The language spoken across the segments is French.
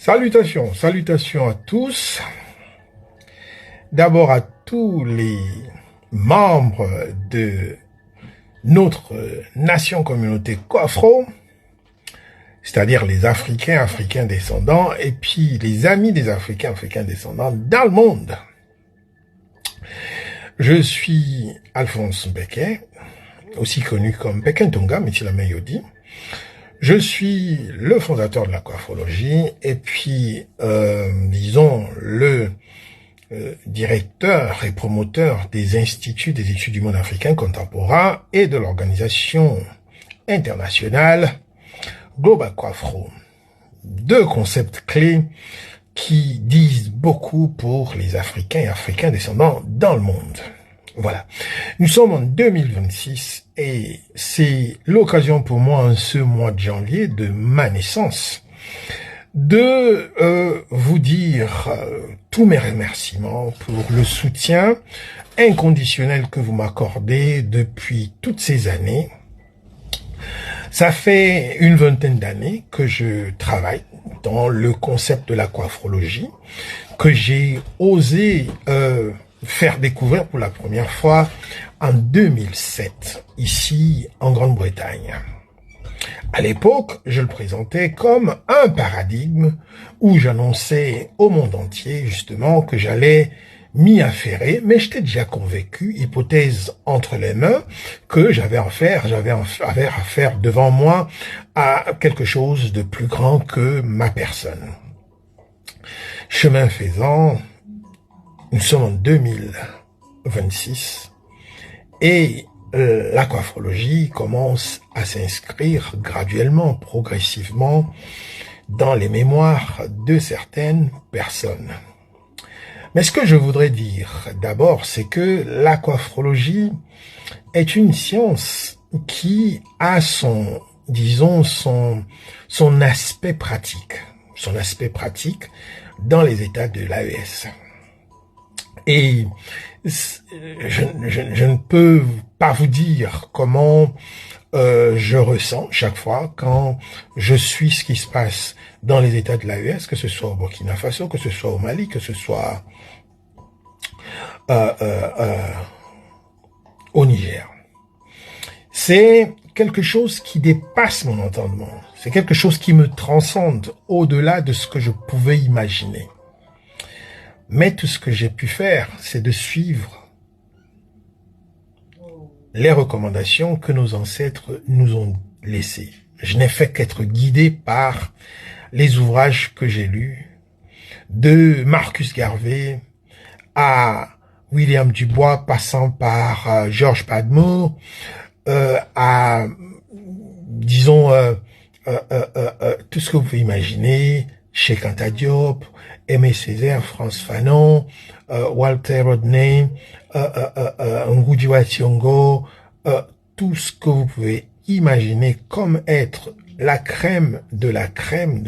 Salutations, salutations à tous. D'abord à tous les membres de notre nation communauté Coafro, c'est-à-dire les Africains descendants, et puis les amis des Africains descendants dans le monde. Je suis Alphonse Mbeke, aussi connu comme Bekentonga, Michilame Yodi. Je suis le fondateur de la coafrologie et puis, disons, le directeur et promoteur des instituts des études du monde africain contemporain et de l'organisation internationale Global Coafro. Deux concepts clés qui disent beaucoup pour les Africains et Africains descendants dans le monde. Voilà. Nous sommes en 2026 et c'est l'occasion pour moi en ce mois de janvier de ma naissance de vous dire tous mes remerciements pour le soutien inconditionnel que vous m'accordez depuis toutes ces années. Ça fait une vingtaine d'années que je travaille dans le concept de la coafrologie, que j'ai osé faire découvrir pour la première fois en 2007, ici en Grande-Bretagne. À l'époque, je le présentais comme un paradigme où j'annonçais au monde entier justement que j'allais m'y affairer, mais j'étais déjà convaincu, hypothèse entre les mains, que j'avais affaire devant moi à quelque chose de plus grand que ma personne. Chemin faisant, nous sommes en 2026 et la coafrologie commence à s'inscrire graduellement, progressivement dans les mémoires de certaines personnes. Mais ce que je voudrais dire d'abord, c'est que la coafrologie est une science qui a son aspect pratique, dans les états de l'AES. Et je ne peux pas vous dire comment je ressens chaque fois quand je suis ce qui se passe dans les États de l'AES, que ce soit au Burkina Faso, que ce soit au Mali, que ce soit au Niger. C'est quelque chose qui dépasse mon entendement. C'est quelque chose qui me transcende au-delà de ce que je pouvais imaginer. Mais tout ce que j'ai pu faire, c'est de suivre les recommandations que nos ancêtres nous ont laissées. Je n'ai fait qu'être guidé par les ouvrages que j'ai lus, de Marcus Garvey à William Dubois, passant par Georges Padmore, à, disons, tout ce que vous pouvez imaginer, Cheikh Anta Diop, Aimé Césaire, France Fanon, Walter Rodney, Ngugi Thiong'o, tout ce que vous pouvez imaginer comme être la crème de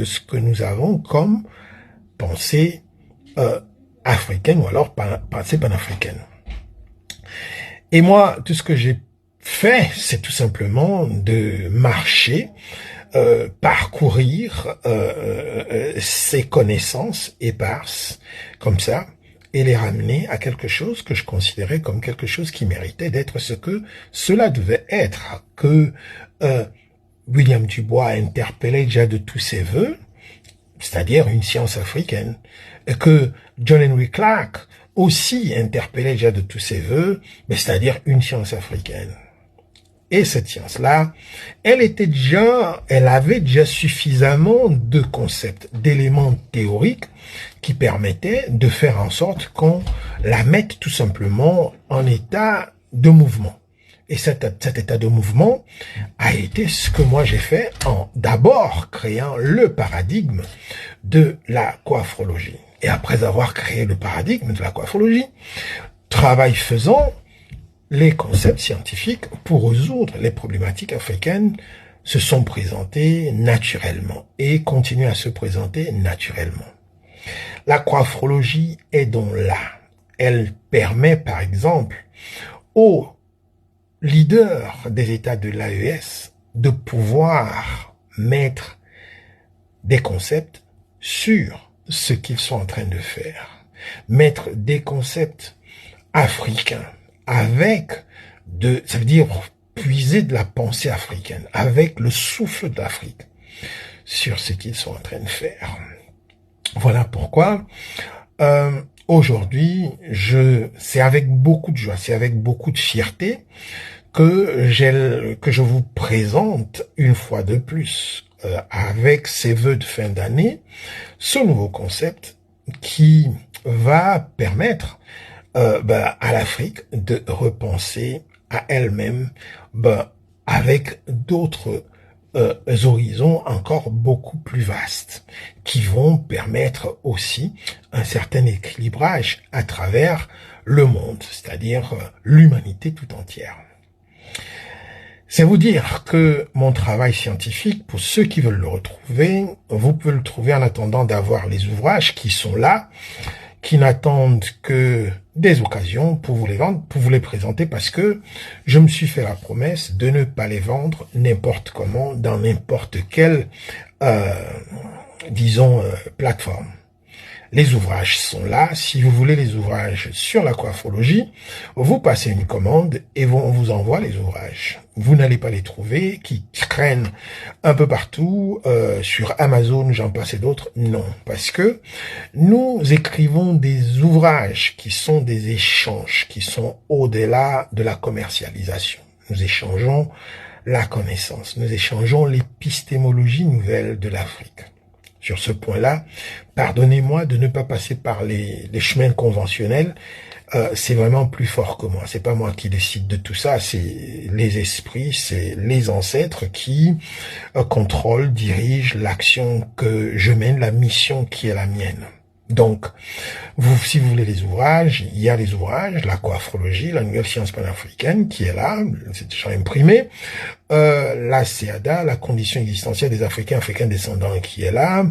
ce que nous avons comme pensée africaine ou alors pensée panafricaine. Et moi, tout ce que j'ai fait, c'est tout simplement de marcher, parcourir ces connaissances éparses comme ça et les ramener à quelque chose que je considérais comme quelque chose qui méritait d'être ce que cela devait être, que William Dubois interpellait déjà de tous ses voeux, c'est-à-dire une science africaine, et que John Henry Clarke aussi interpellait déjà de tous ses voeux, mais c'est-à-dire une science africaine. Et cette science-là, elle avait déjà suffisamment de concepts, d'éléments théoriques qui permettaient de faire en sorte qu'on la mette tout simplement en état de mouvement. Et cet état de mouvement a été ce que moi j'ai fait en d'abord créant le paradigme de la coafrologie. Et après avoir créé le paradigme de la coafrologie, travail faisant, les concepts scientifiques pour résoudre les problématiques africaines se sont présentés naturellement et continuent à se présenter naturellement. La coafrologie est donc là. Elle permet par exemple aux leaders des États de l'AES de pouvoir mettre des concepts sur ce qu'ils sont en train de faire. Mettre des concepts africains avec ça veut dire puiser de la pensée africaine, avec le souffle d'Afrique sur ce qu'ils sont en train de faire. Voilà pourquoi aujourd'hui, c'est avec beaucoup de joie, c'est avec beaucoup de fierté que je vous présente une fois de plus avec ces vœux de fin d'année ce nouveau concept qui va permettre à l'Afrique de repenser à elle-même avec d'autres horizons encore beaucoup plus vastes qui vont permettre aussi un certain équilibrage à travers le monde, c'est-à-dire l'humanité tout entière. C'est vous dire que mon travail scientifique, pour ceux qui veulent le retrouver, vous pouvez le trouver en attendant d'avoir les ouvrages qui sont là, qui n'attendent que des occasions pour vous les vendre, pour vous les présenter, parce que je me suis fait la promesse de ne pas les vendre n'importe comment, dans n'importe quelle, plateforme. Les ouvrages sont là. Si vous voulez les ouvrages sur la coiffologie, vous passez une commande et on vous envoie les ouvrages. Vous n'allez pas les trouver, qui traînent un peu partout, sur Amazon, j'en passe et d'autres. Non, parce que nous écrivons des ouvrages qui sont des échanges, qui sont au-delà de la commercialisation. Nous échangeons la connaissance, nous échangeons l'épistémologie nouvelle de l'Afrique. Sur ce point-là, pardonnez-moi de ne pas passer par les chemins conventionnels. C'est vraiment plus fort que moi. C'est pas moi qui décide de tout ça. C'est les esprits, c'est les ancêtres qui contrôlent, dirigent l'action que je mène, la mission qui est la mienne. Donc, si vous voulez les ouvrages, il y a les ouvrages, la coiffologie, la nouvelle science panafricaine qui est là, c'est déjà imprimé, la CEADA, la condition existentielle des Africains descendants qui est là,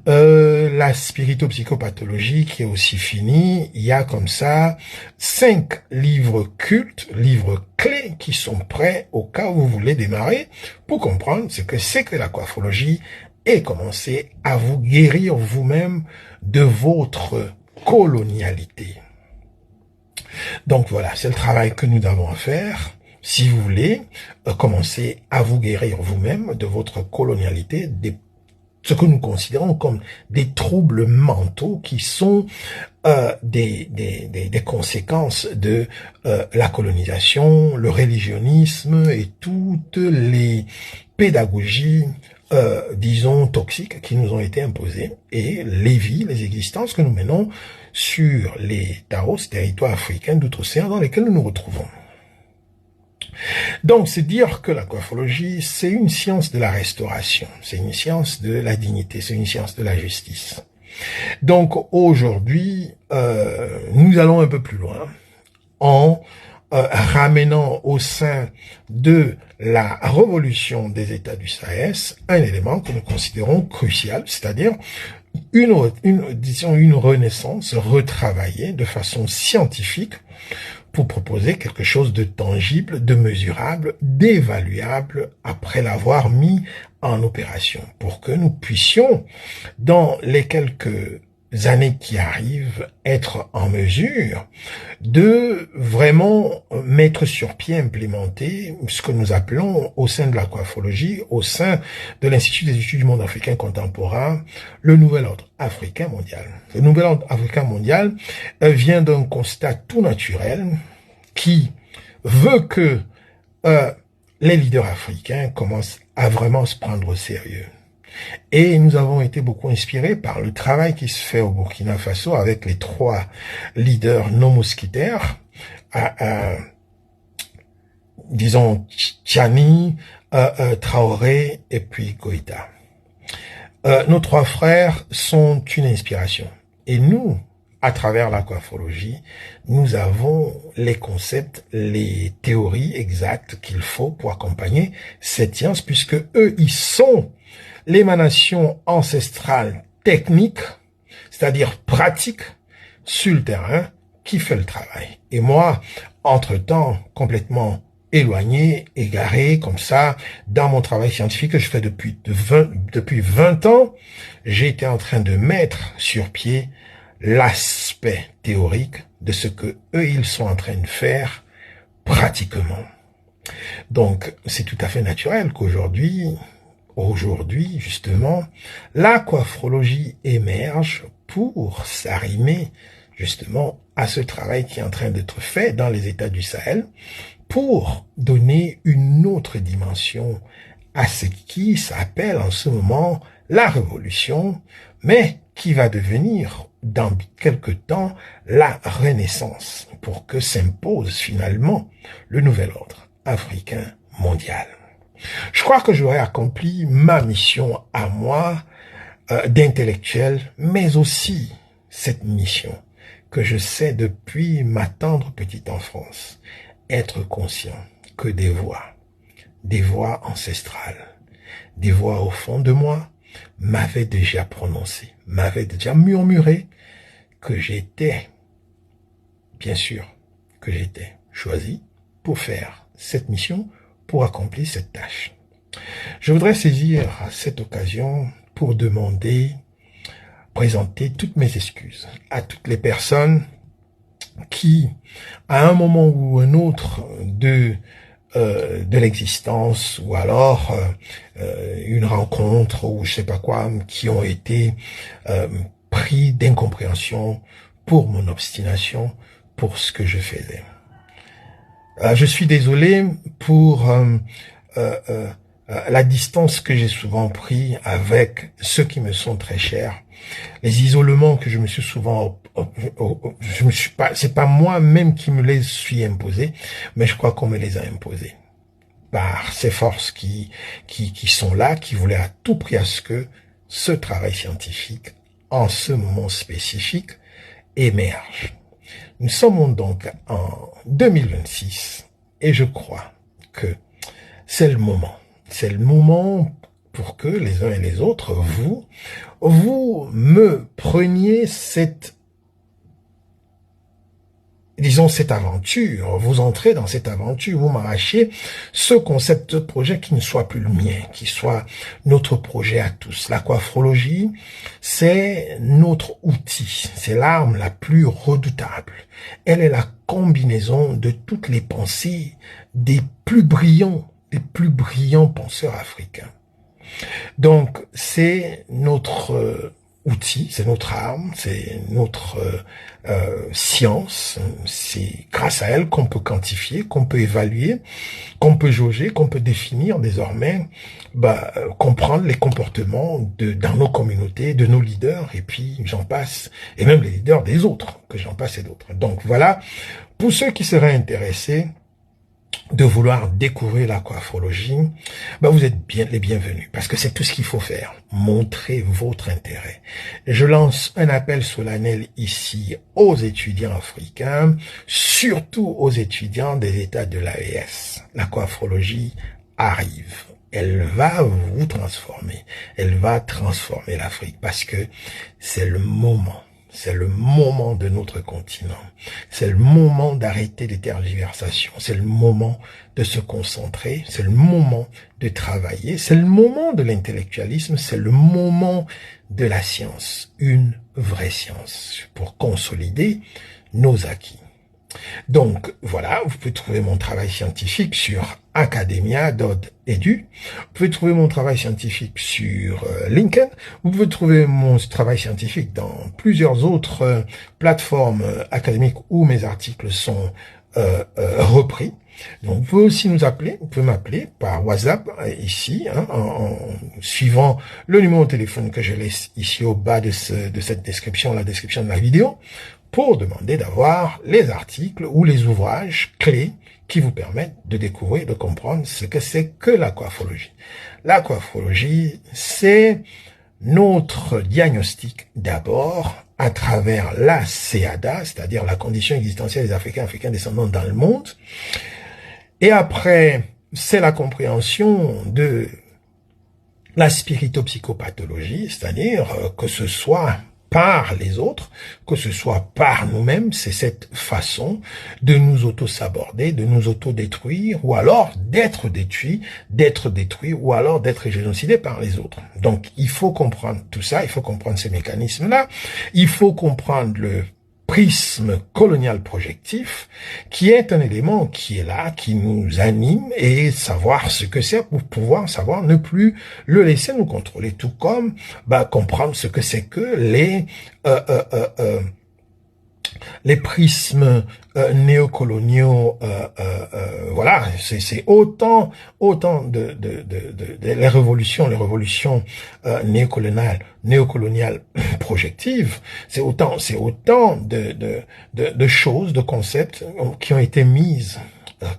la spirito-psychopathologie qui est aussi finie. Il y a comme ça 5 livres cultes, livres clés qui sont prêts au cas où vous voulez démarrer pour comprendre ce que c'est que la coiffologie et commencer à vous guérir vous-même de votre colonialité. Donc voilà, c'est le travail que nous avons à faire. Si vous voulez commencer à vous guérir vous-même de votre colonialité, ce que nous considérons comme des troubles mentaux qui sont des conséquences de la colonisation, le religionnisme et toutes les pédagogies toxiques qui nous ont été imposées et les vies, les existences que nous menons sur les territoires africains d'outre-océan dans lesquels nous nous retrouvons. Donc, c'est dire que la coiffologie, c'est une science de la restauration, c'est une science de la dignité, c'est une science de la justice. Donc, aujourd'hui, nous allons un peu plus loin en ramenant au sein de la révolution des États du Sahel un élément que nous considérons crucial, c'est-à-dire une renaissance retravaillée de façon scientifique pour proposer quelque chose de tangible, de mesurable, d'évaluable après l'avoir mis en opération, pour que nous puissions, dans les quelques années qui arrivent, être en mesure de vraiment mettre sur pied, implémenter ce que nous appelons au sein de la coiffologie, au sein de l'Institut des études du monde africain contemporain, le nouvel ordre africain mondial. Le nouvel ordre africain mondial vient d'un constat tout naturel qui veut que les leaders africains commencent à vraiment se prendre au sérieux. Et nous avons été beaucoup inspirés par le travail qui se fait au Burkina Faso avec les 3 leaders non mosquitaires, disons Tchani, Traoré et puis Goïta. Nos 3 frères sont une inspiration. Et nous, à travers la coiffologie, nous avons les concepts, les théories exactes qu'il faut pour accompagner cette science, puisque eux, ils sont l'émanation ancestrale technique, c'est-à-dire pratique, sur le terrain, qui fait le travail. Et moi, entre-temps, complètement éloigné, égaré, comme ça, dans mon travail scientifique que je fais depuis 20 ans, j'ai été en train de mettre sur pied l'aspect théorique de ce que eux, ils sont en train de faire pratiquement. Donc, c'est tout à fait naturel qu'aujourd'hui, justement, l'aquafrologie émerge pour s'arrimer, justement, à ce travail qui est en train d'être fait dans les États du Sahel, pour donner une autre dimension à ce qui s'appelle en ce moment la révolution, mais qui va devenir dans quelque temps la renaissance, pour que s'impose finalement le nouvel ordre africain mondial. Je crois que j'aurais accompli ma mission à moi d'intellectuel, mais aussi cette mission que je sais depuis ma tendre petite enfance, être conscient que des voix ancestrales, des voix au fond de moi m'avaient déjà prononcé, m'avaient déjà murmuré que j'étais, bien sûr, que j'étais choisi pour faire cette mission, pour accomplir cette tâche. Je voudrais saisir cette occasion pour présenter toutes mes excuses à toutes les personnes qui, à un moment ou un autre de l'existence, ou alors une rencontre ou je sais pas quoi, qui ont été pris d'incompréhension pour mon obstination, pour ce que je faisais. Je suis désolé pour la distance que j'ai souvent pris avec ceux qui me sont très chers, les isolements que je me suis souvent, c'est pas moi-même qui me les suis imposés, mais je crois qu'on me les a imposés par ces forces qui sont là, qui voulaient à tout prix à ce que ce travail scientifique, en ce moment spécifique, émerge. Nous sommes donc en 2026 et je crois que c'est le moment. C'est le moment pour que les uns et les autres, vous me preniez cette aventure, vous entrez dans cette aventure, vous m'arrachez ce concept de projet qui ne soit plus le mien, qui soit notre projet à tous. L'aquafrologie, c'est notre outil, c'est l'arme la plus redoutable. Elle est la combinaison de toutes les pensées des plus brillants penseurs africains. Donc, c'est notre outil, c'est notre arme, c'est notre science. C'est grâce à elle qu'on peut quantifier, qu'on peut évaluer, qu'on peut jauger, qu'on peut définir désormais, comprendre les comportements dans nos communautés, de nos leaders, et puis j'en passe, et même les leaders des autres, que j'en passe et d'autres. Donc voilà, pour ceux qui seraient intéressés de vouloir découvrir l'aquafrologie, vous êtes les bienvenus, parce que c'est tout ce qu'il faut faire, montrer votre intérêt. Je lance un appel solennel ici aux étudiants africains, surtout aux étudiants des États de l'AES. L'aquafrologie arrive. Elle va vous transformer. Elle va transformer l'Afrique, parce que c'est le moment. C'est le moment de notre continent. C'est le moment d'arrêter les tergiversations. C'est le moment de se concentrer. C'est le moment de travailler. C'est le moment de l'intellectualisme. C'est le moment de la science. Une vraie science pour consolider nos acquis. Donc, voilà, vous pouvez trouver mon travail scientifique sur academia.edu. Vous pouvez trouver mon travail scientifique sur LinkedIn. Vous pouvez trouver mon travail scientifique dans plusieurs autres plateformes académiques où mes articles sont repris. Donc, vous pouvez aussi nous appeler. Vous pouvez m'appeler par WhatsApp ici, en suivant le numéro de téléphone que je laisse ici au bas de cette description, la description de la vidéo, pour demander d'avoir les articles ou les ouvrages clés qui vous permettent de découvrir, de comprendre ce que c'est que l'aquafrologie. L'aquafrologie, c'est notre diagnostic d'abord à travers la CEADA, c'est-à-dire la condition existentielle des Africains descendants dans le monde. Et après, c'est la compréhension de la spirito-psychopathologie, c'est-à-dire que ce soit par les autres, que ce soit par nous-mêmes, c'est cette façon de nous auto-saborder, de nous auto-détruire, ou alors d'être détruit, ou alors d'être génocidé par les autres. Donc, il faut comprendre tout ça, il faut comprendre ces mécanismes-là, il faut comprendre le prisme colonial projectif, qui est un élément qui est là, qui nous anime, et savoir ce que c'est pour pouvoir savoir ne plus le laisser nous contrôler, tout comme comprendre ce que c'est que les prismes néocoloniaux, voilà, c'est autant de les révolutions néocoloniales projectives, c'est autant de choses, de concepts qui ont été mises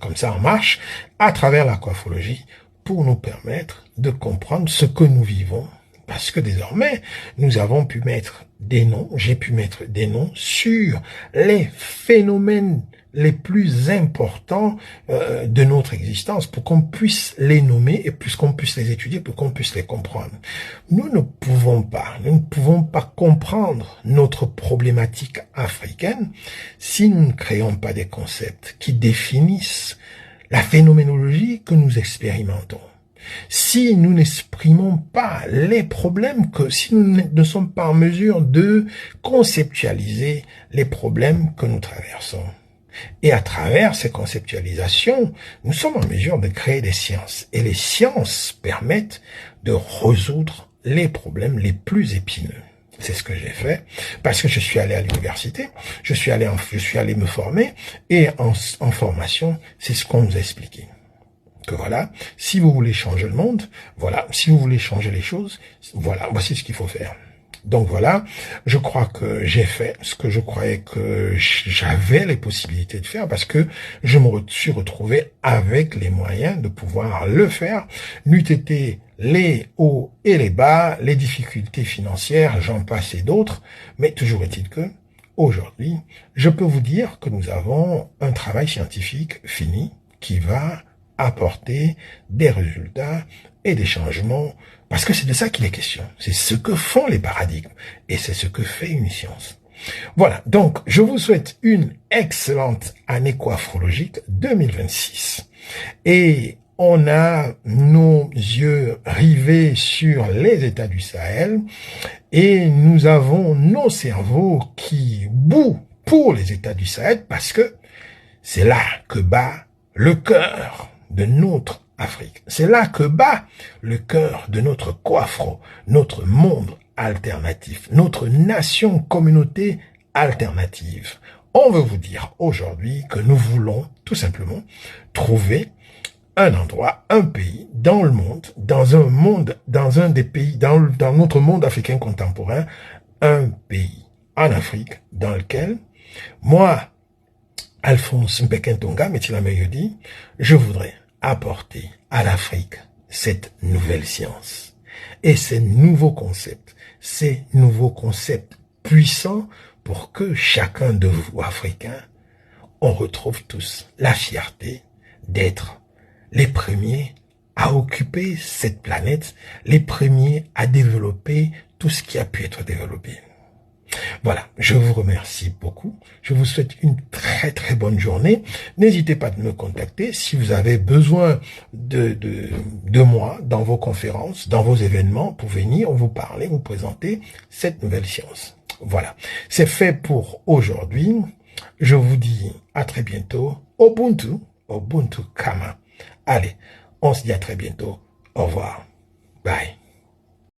comme ça en marche à travers la coiffologie pour nous permettre de comprendre ce que nous vivons. Parce que désormais, nous avons pu mettre des noms, j'ai pu mettre des noms sur les phénomènes les plus importants de notre existence pour qu'on puisse les nommer et puisqu'on puisse les étudier, pour qu'on puisse les comprendre. Nous ne pouvons pas comprendre notre problématique africaine si nous ne créons pas des concepts qui définissent la phénoménologie que nous expérimentons. Si nous n'exprimons pas les problèmes, si nous ne sommes pas en mesure de conceptualiser les problèmes que nous traversons. Et à travers ces conceptualisations, nous sommes en mesure de créer des sciences. Et les sciences permettent de résoudre les problèmes les plus épineux. C'est ce que j'ai fait, parce que je suis allé à l'université, je suis allé me former, et en formation, c'est ce qu'on nous a expliqué. Que voilà, si vous voulez changer le monde, voilà, si vous voulez changer les choses, voilà, voici ce qu'il faut faire. Donc voilà, je crois que j'ai fait ce que je croyais que j'avais les possibilités de faire parce que je me suis retrouvé avec les moyens de pouvoir le faire. N'eût été les hauts et les bas, les difficultés financières, j'en passe et d'autres, mais toujours est-il que aujourd'hui, je peux vous dire que nous avons un travail scientifique fini qui va apporter des résultats et des changements, parce que c'est de ça qu'il est question. C'est ce que font les paradigmes, et c'est ce que fait une science. Voilà, donc je vous souhaite une excellente année coiffrologique 2026. Et on a nos yeux rivés sur les États du Sahel, et nous avons nos cerveaux qui bouent pour les États du Sahel, parce que c'est là que bat le cœur de notre Afrique. C'est là que bat le cœur de notre coiffro, notre monde alternatif, notre nation communauté alternative. On veut vous dire aujourd'hui que nous voulons tout simplement trouver un endroit, un pays dans le monde, dans un des pays, dans notre monde africain contemporain, un pays en Afrique dans lequel moi, Alphonse Mpekentonga, Metilamayodi, je voudrais apporter à l'Afrique cette nouvelle science et ces nouveaux concepts puissants pour que chacun de vous, Africains, on retrouve tous la fierté d'être les premiers à occuper cette planète, les premiers à développer tout ce qui a pu être développé. Voilà, je vous remercie beaucoup. Je vous souhaite une très très bonne journée. N'hésitez pas de me contacter si vous avez besoin de moi dans vos conférences, dans vos événements, pour venir vous parler, vous présenter cette nouvelle science. Voilà, c'est fait pour aujourd'hui. Je vous dis à très bientôt. Ubuntu Kama. Allez, on se dit à très bientôt. Au revoir. Bye.